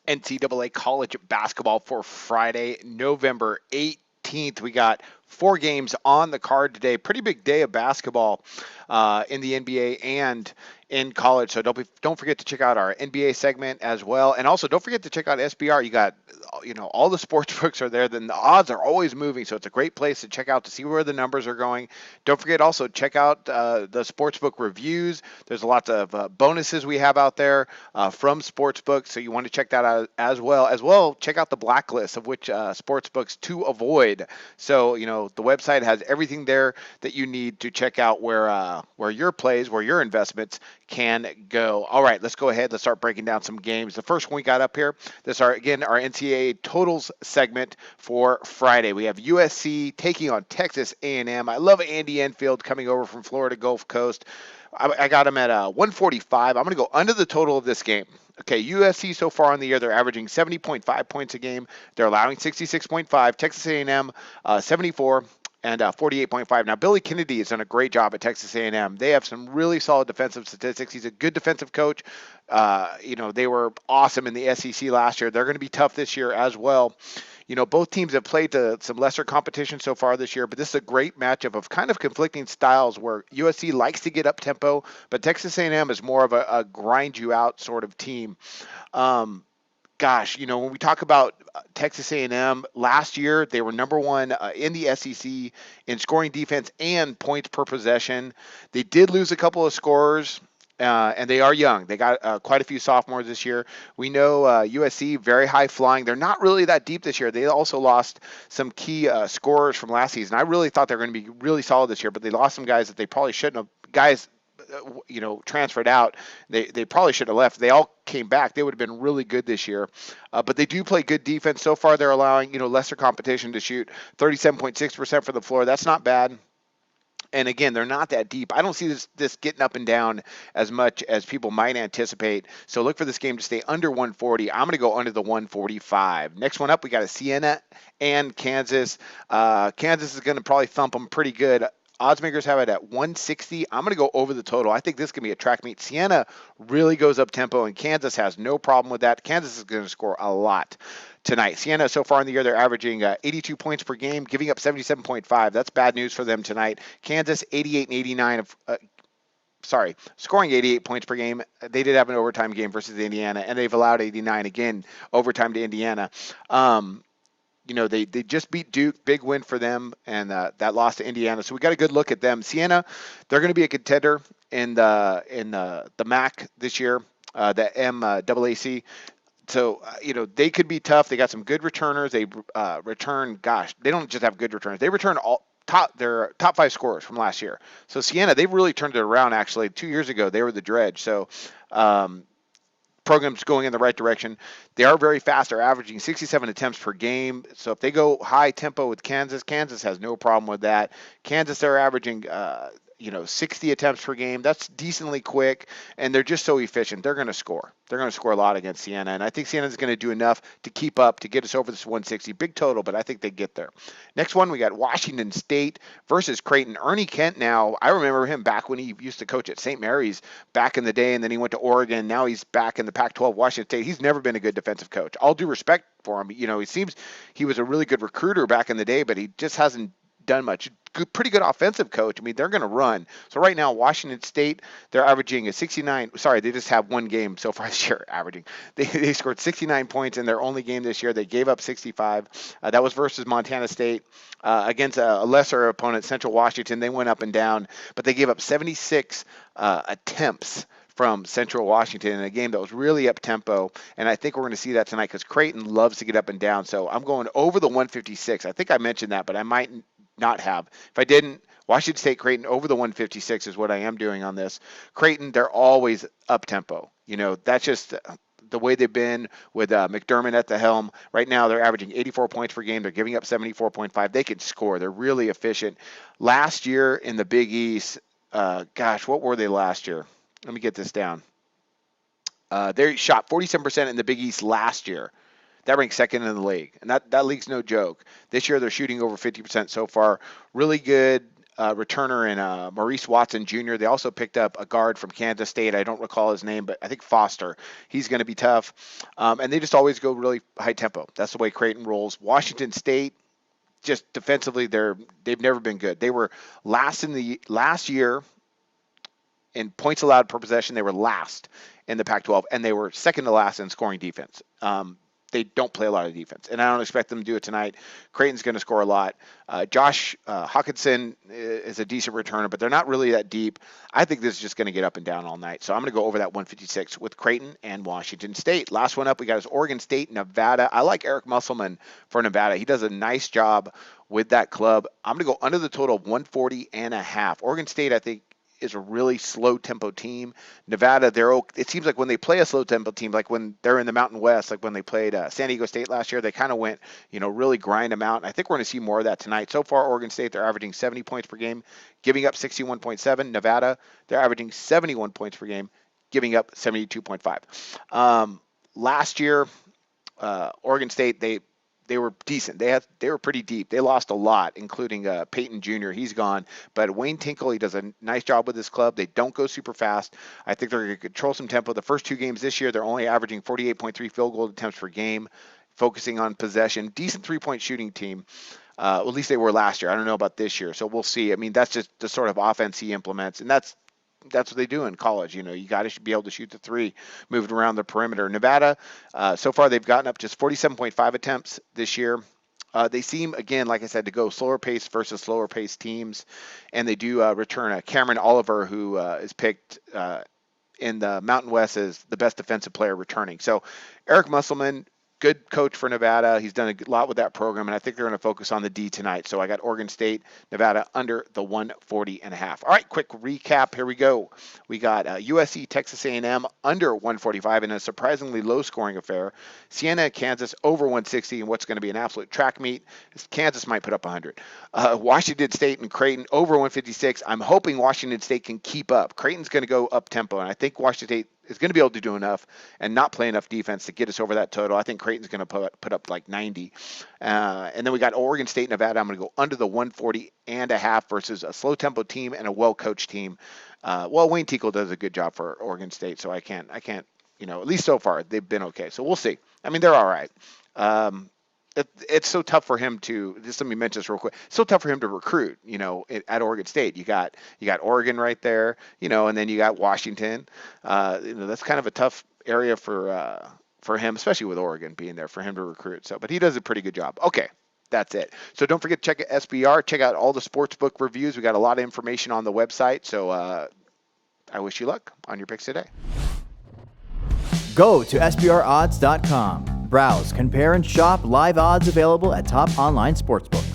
NCAA college basketball for Friday, November 18th. We got 4 games on the card today. Pretty big day of basketball in the NBA and in college. So don't forget to check out our NBA segment as well, and also don't forget to check out SBR. You got all the sports books are there. Then the odds are always moving, so it's a great place to check out to see where the numbers are going. Don't forget also check out the sportsbook reviews. There's lots of bonuses we have out there from sportsbooks, so you want to check that out as well. As well, check out the blacklist of which sportsbooks to avoid. So the website has everything there that you need to check out where your plays, where your investments can go. All right, let's go ahead. Let's start breaking down some games. The first one we got up here. This are again our NCAA totals segment for Friday. We have USC taking on Texas A&M. I love Andy Enfield coming over from Florida Gulf Coast. I got him at 145. I'm going to go under the total of this game. Okay, USC so far on the year, they're averaging 70.5 points a game. They're allowing 66.5. Texas A&M, 74 and 48.5. Now, Billy Kennedy has done a great job at Texas A&M. They have some really solid defensive statistics. He's a good defensive coach. They were awesome in the SEC last year. They're going to be tough this year as well. Both teams have played to some lesser competition so far this year, but this is a great matchup of kind of conflicting styles where USC likes to get up tempo, but Texas A&M is more of a grind you out sort of team. When we talk about Texas A&M last year, they were number one in the SEC in scoring defense and points per possession. They did lose a couple of scorers. And they are young. They got quite a few sophomores this year. We know USC, very high flying. They're not really that deep this year. They also lost some key scorers from last season. I really thought they were going to be really solid this year, but they lost some guys that they probably shouldn't have. Guys, transferred out. They probably should have left. They all came back. They would have been really good this year. But they do play good defense. So far, they're allowing lesser competition to shoot 37.6% from the floor. That's not bad. And again, they're not that deep. I don't see this getting up and down as much as people might anticipate. So look for this game to stay under 140. I'm going to go under the 145. Next one up, we got a Siena and Kansas. Kansas is going to probably thump them pretty good. Odds makers have it at 160. I'm going to go over the total. I think this can be a track meet. Siena really goes up tempo, and Kansas has no problem with that. Kansas is going to score a lot tonight. Siena, so far in the year, they're averaging 82 points per game, giving up 77.5. That's bad news for them tonight. Kansas, 88 and 89 scoring 88 points per game. They did have an overtime game versus Indiana, and they've allowed 89 again, overtime to Indiana. They just beat Duke, big win for them, and that loss to Indiana. So we got a good look at them. Siena, they're going to be a contender in the MAC this year, the MAAC. So they could be tough. They got some good returners. They return. Gosh, they don't just have good returners. They return their top 5 scorers from last year. So Siena, they've really turned it around. Actually, 2 years ago they were the dredge. So. Program's going in the right direction. They are very fast. They're averaging 67 attempts per game. So if they go high tempo with Kansas, Kansas has no problem with that. Kansas, they're averaging 60 attempts per game. That's decently quick, and they're just so efficient. They're going to score. They're going to score a lot against Siena, and I think Siena's going to do enough to keep up, to get us over this 160. Big total, but I think they get there. Next one, we got Washington State versus Creighton. Ernie Kent now, I remember him back when he used to coach at St. Mary's back in the day, and then he went to Oregon. Now he's back in the Pac-12, Washington State. He's never been a good defensive coach. All due respect for him. He seems he was a really good recruiter back in the day, but he just hasn't done much. Pretty good offensive coach. I mean, they're going to run. So right now, Washington State, they're averaging a 69. Sorry, they just have one game so far this year averaging. They scored 69 points in their only game this year. They gave up 65. That was versus Montana State against a lesser opponent, Central Washington. They went up and down, but they gave up 76 attempts from Central Washington in a game that was really up tempo, and I think we're going to see that tonight because Creighton loves to get up and down. So I'm going over the 156. I think I mentioned that, but I might not have. If I didn't, Washington State Creighton over the 156 is what I am doing on this. Creighton, they're always up tempo. That's just the way they've been with McDermott at the helm. Right now, they're averaging 84 points per game. They're giving up 74.5. They can score. They're really efficient. Last year in the Big East, what were they last year? Let me get this down. They shot 47% in the Big East last year. That ranks second in the league, and that league's no joke. This year they're shooting over 50% so far. Really good returner in Maurice Watson Jr. They also picked up a guard from Kansas State. I don't recall his name, but I think Foster. He's going to be tough. And they just always go really high tempo. That's the way Creighton rolls. Washington State, just defensively, they've never been good. They were last year in points allowed per possession. They were last in the Pac-12, and they were second to last in scoring defense. They don't play a lot of defense, and I don't expect them to do it tonight. Creighton's going to score a lot. Josh Hawkinson is a decent returner, but they're not really that deep. I think this is just going to get up and down all night. So I'm going to go over that 156 with Creighton and Washington State. Last one up, we got is Oregon State, Nevada. I like Eric Musselman for Nevada. He does a nice job with that club. I'm going to go under the total of 140.5. Oregon State, I think, is a really slow tempo team. Nevada, it seems like when they play a slow tempo team, like when they're in the Mountain West, like when they played San Diego State last year, they kind of went, really grind them out. And I think we're going to see more of that tonight. So far, Oregon State, they're averaging 70 points per game, giving up 61.7. Nevada, they're averaging 71 points per game, giving up 72.5. Last year, Oregon State, they were decent. They were pretty deep. They lost a lot, including Peyton Jr. He's gone. But Wayne Tinkle, he does a nice job with this club. They don't go super fast. I think they're going to control some tempo. The first two games this year, they're only averaging 48.3 field goal attempts per game, focusing on possession. Decent three-point shooting team. At least they were last year. I don't know about this year, so we'll see. I mean, that's just the sort of offense he implements, and that's what they do in college. You got to be able to shoot the three, moving around the perimeter. Nevada, so far they've gotten up just 47.5 attempts this year. They seem, again, like I said, to go slower pace versus slower pace teams, and they do return Cameron Oliver, who is picked in the Mountain West as the best defensive player returning. So Eric Musselman, good coach for Nevada. He's done a lot with that program, and I think they're going to focus on the D tonight. So I got Oregon State, Nevada under the 140.5. All right, quick recap. Here we go. We got USC, Texas A&M under 145 in a surprisingly low-scoring affair. Siena, Kansas over 160 in what's going to be an absolute track meet. Kansas might put up 100. Washington State and Creighton over 156. I'm hoping Washington State can keep up. Creighton's going to go up tempo, and I think Washington State is going to be able to do enough and not play enough defense to get us over that total. I think Creighton's going to put up like 90. And then we got Oregon State, Nevada. I'm going to go under the 140.5 versus a slow tempo team and a well-coached team. Wayne Tinkle does a good job for Oregon State, so I can't, at least so far, they've been okay. So we'll see. I mean, they're all right. It's so tough for him to, just let me mention this real quick, it's so tough for him to recruit, at Oregon State. You got Oregon right there, and then you got Washington. That's kind of a tough area for him, especially with Oregon being there, for him to recruit. So, but he does a pretty good job. Okay, that's it. So don't forget to check out SBR, check out all the sportsbook reviews. We got a lot of information on the website. So I wish you luck on your picks today. Go to SBRodds.com. Browse, compare, and shop live odds available at top online sportsbooks.